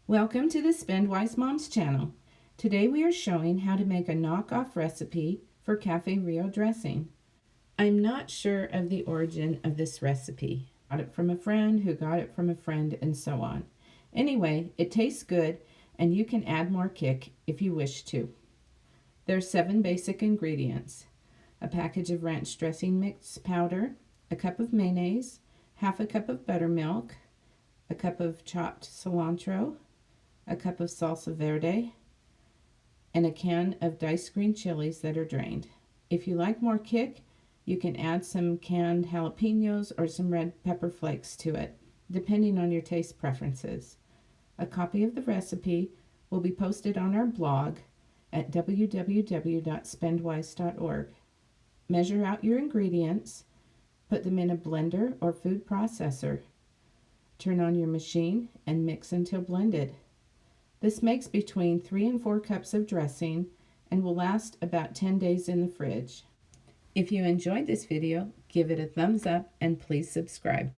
Welcome to the Spend Wise Moms channel. Today we are showing how to make a knockoff recipe for Cafe Rio dressing. I'm not sure of the origin of this recipe. Got it from a friend who got it from a friend and so on. Anyway, it tastes good and you can add more kick if you wish to. There's 7 basic ingredients: a package of ranch dressing mix powder, a cup of mayonnaise, half a cup of buttermilk, a cup of chopped cilantro, a cup of salsa verde, and a can of diced green chilies that are drained. If you like more kick, you can add some canned jalapenos or some red pepper flakes to it, depending on your taste preferences. A copy of the recipe will be posted on our blog at www.spendwise.org. Measure out your ingredients, put them in a blender or food processor. Turn on your machine and mix until blended. This makes between 3 and 4 cups of dressing and will last about 10 days in the fridge. If you enjoyed this video, give it a thumbs up and please subscribe.